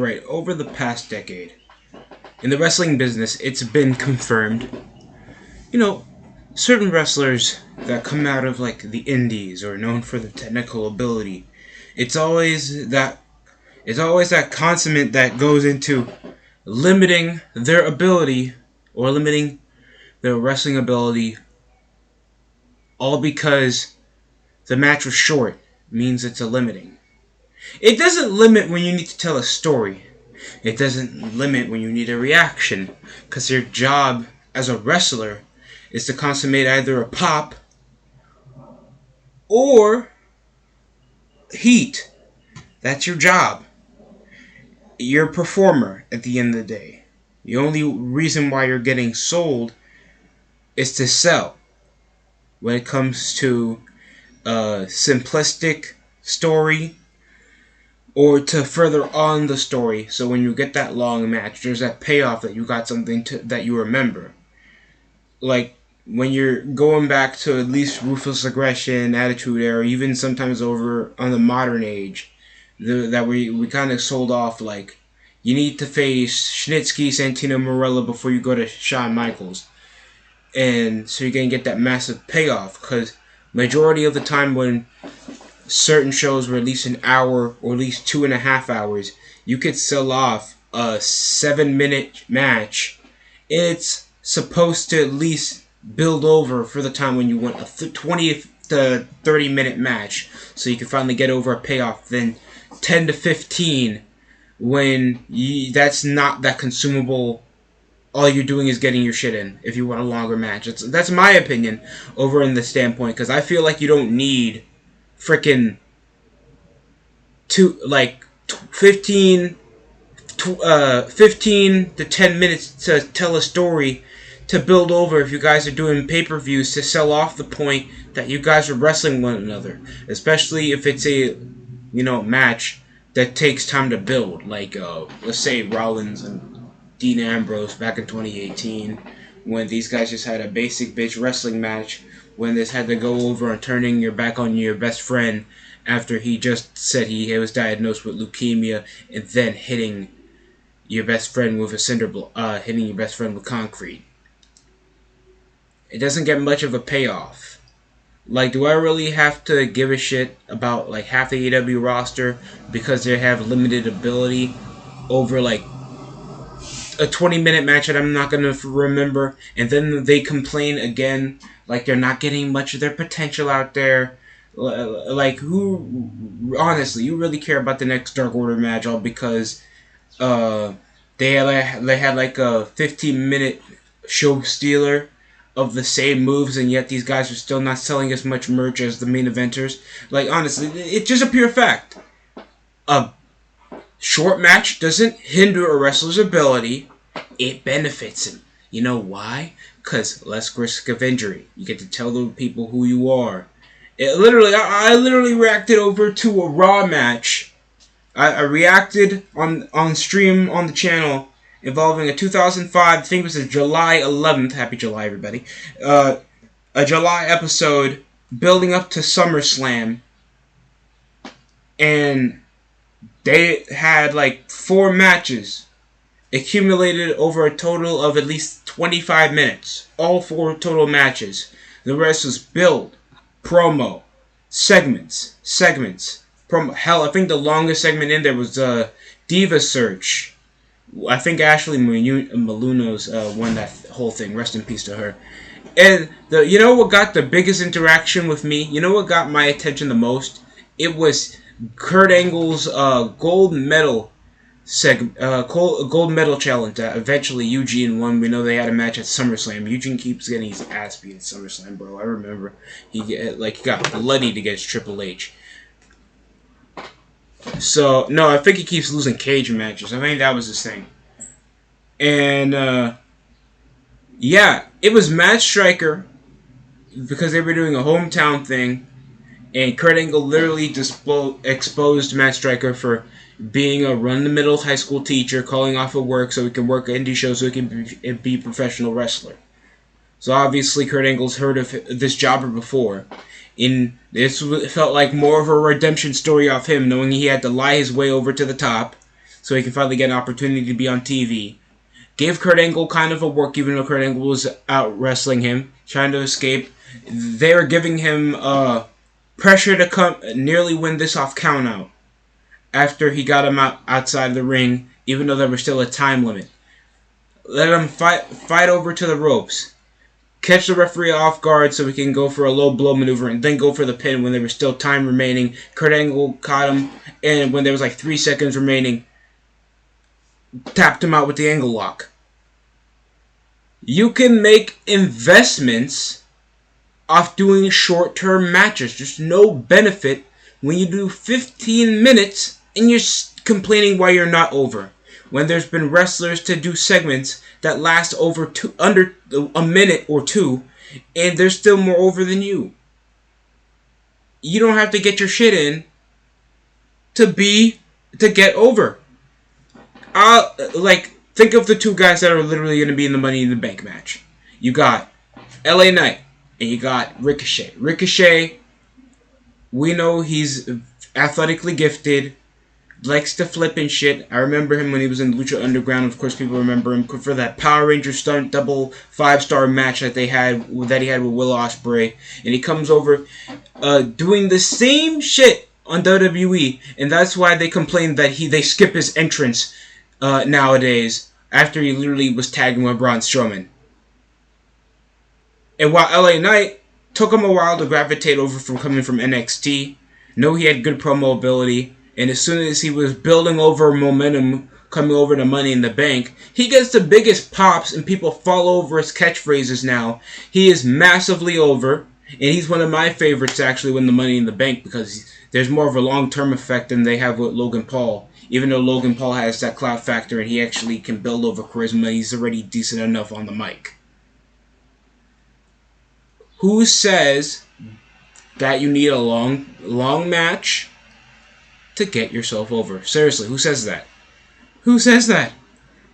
Alright, over the past decade, in the wrestling business, it's been confirmed, certain wrestlers that come out of, the indies or known for their technical ability, it's always that consummate that goes into limiting their ability or limiting their wrestling ability, all because the match was short means it's a limiting. It doesn't limit when you need to tell a story. It doesn't limit when you need a reaction, because your job as a wrestler is to consummate either a pop or heat. That's your job. You're a performer at the end of the day. The only reason why you're getting sold is to sell. When it comes to a simplistic story, or to further on the story, so when you get that long match, there's that payoff that you got something that you remember. Like, when you're going back to at least Ruthless Aggression, Attitude Era, even sometimes over on the modern age, that we kind of sold off, like, you need to face Schnitzky, Santino Marella before you go to Shawn Michaels. And so you're going to get that massive payoff, because majority of the time when certain shows were at least an hour or at least 2.5 hours, you could sell off a 7-minute match. It's supposed to at least build over for the time when you want a 20 to 30 minute match, so you can finally get over a payoff. Then 10 to 15 when that's not that consumable. All you're doing is getting your shit in if you want a longer match. That's my opinion over in the standpoint, because I feel like you don't need freaking 15 to 10 minutes to tell a story to build over if you guys are doing pay-per-views to sell off the point that you guys are wrestling one another, especially if it's a match that takes time to build, like let's say Rollins and Dean Ambrose back in 2018, when these guys just had a basic bitch wrestling match, when this had to go over on turning your back on your best friend after he just said he was diagnosed with leukemia, and then hitting your best friend with hitting your best friend with concrete. It doesn't get much of a payoff. Like, do I really have to give a shit about half the AEW roster because they have limited ability over a 20-minute match that I'm not going to remember, and then they complain again they're not getting much of their potential out there? Who, honestly, you really care about the next Dark Order match all because they had a 15-minute show stealer of the same moves, and yet these guys are still not selling as much merch as the main eventers? Honestly, it's just a pure fact. A short match doesn't hinder a wrestler's ability. It benefits him. You know why? Because less risk of injury. You get to tell the people who you are. I literally reacted over to a Raw match. I reacted on stream on the channel involving a 2005, I think it was a July 11th, happy July everybody, a July episode building up to SummerSlam, and they had 4 matches accumulated over a total of at least 25 minutes. All 4 total matches. The rest was build, promo, segments, promo. Hell, I think the longest segment in there was Diva Search. I think Ashley Malunos won that whole thing. Rest in peace to her. And what got the biggest interaction with me? You know what got my attention the most? It was Kurt Angle's gold medal challenge that eventually Eugene won. We know they had a match at SummerSlam. Eugene keeps getting his ass beat at SummerSlam, bro. I remember he got bloodied against Triple H. So no, I think he keeps losing cage matches. I think that was his thing. And yeah, it was Matt Striker because they were doing a hometown thing. And Kurt Angle literally exposed Matt Striker for being a run-the-middle high school teacher, calling off of work so he can work indie shows so he can be a professional wrestler. So obviously Kurt Angle's heard of this jobber before. And this felt like more of a redemption story off him, knowing he had to lie his way over to the top so he can finally get an opportunity to be on TV. Gave Kurt Angle kind of a work, even though Kurt Angle was out wrestling him, trying to escape. They were giving him pressure to come nearly win this off count out after he got him outside the ring, even though there was still a time limit. Let him fight over to the ropes. Catch the referee off guard so we can go for a low blow maneuver and then go for the pin when there was still time remaining. Kurt Angle caught him, and when there was like 3 seconds remaining, tapped him out with the angle lock. You can make investments off doing short-term matches. There's no benefit when you do 15 minutes and you're complaining why you're not over. When there's been wrestlers to do segments that last under a minute or two, and they're still more over than you. You don't have to get your shit in to get over. Think of the two guys that are literally going to be in the Money in the Bank match. You got LA Knight and you got Ricochet. Ricochet, we know he's athletically gifted, likes to flip and shit. I remember him when he was in Lucha Underground. Of course, people remember him for that Power Ranger stunt double 5-star match that he had with Will Ospreay. And he comes over doing the same shit on WWE, and that's why they complain that they skip his entrance nowadays after he literally was tagging with Braun Strowman. And while LA Knight took him a while to gravitate over from coming from NXT, know he had good promo ability, and as soon as he was building over momentum coming over to Money in the Bank, he gets the biggest pops and people fall over his catchphrases now. He is massively over, and he's one of my favorites to actually win the Money in the Bank because there's more of a long-term effect than they have with Logan Paul. Even though Logan Paul has that clout factor and he actually can build over charisma, he's already decent enough on the mic. Who says that you need a long match to get yourself over? Seriously, who says that? Who says that?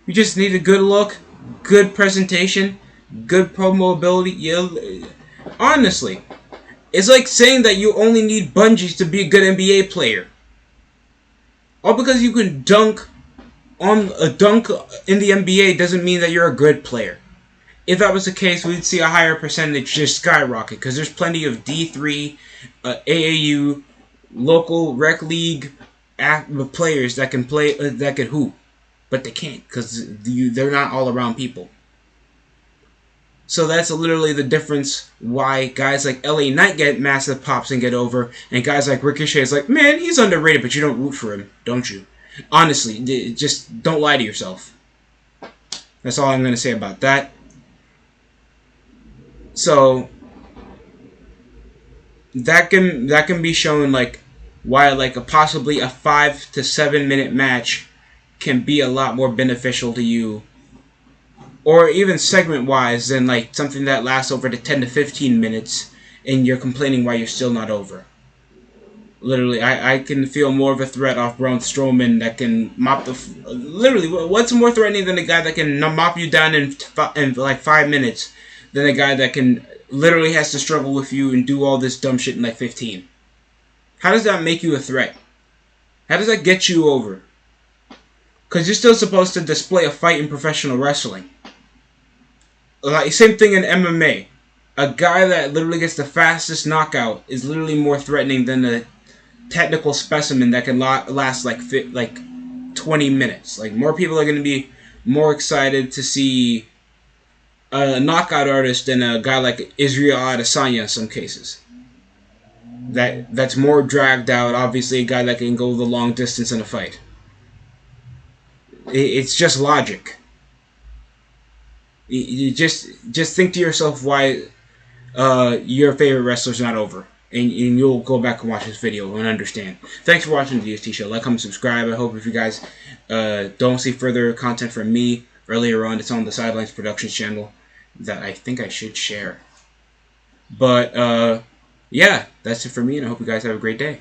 You just need a good look, good presentation, good promo ability. Honestly, it's like saying that you only need bungees to be a good NBA player. All because you can dunk in the NBA doesn't mean that you're a good player. If that was the case, we'd see a higher percentage just skyrocket because there's plenty of D3, AAU, local rec league players that can play that can hoop, but they can't because they're not all around people. So that's literally the difference why guys like LA Knight get massive pops and get over, and guys like Ricochet is like, man, he's underrated, but you don't root for him, don't you? Honestly, just don't lie to yourself. That's all I'm going to say about that. So that can be shown like why like possibly a 5 to 7 minute match can be a lot more beneficial to you, or even segment wise, than like something that lasts over to 10 to 15 minutes and you're complaining why you're still not over. Literally, I can feel more of a threat off Braun Strowman that can mop the... Literally, what's more threatening than a guy that can mop you down in like 5 minutes than a guy that can literally has to struggle with you and do all this dumb shit in like 15? How does that make you a threat? How does that get you over? Because you're still supposed to display a fight in professional wrestling. Like, same thing in MMA. A guy that literally gets the fastest knockout is literally more threatening than a technical specimen that can last like 20 minutes. Like, more people are going to be more excited to see a knockout artist than a guy like Israel Adesanya in some cases. That's more dragged out. Obviously, a guy that can go the long distance in a fight. It's just logic. You just think to yourself why your favorite wrestler's not over. And you'll go back and watch this video and understand. Thanks for watching the DST Show. Like, comment, subscribe. I hope if you guys don't see further content from me earlier on, it's on the Sidelines Productions channel that I think I should share. But, yeah, that's it for me, and I hope you guys have a great day.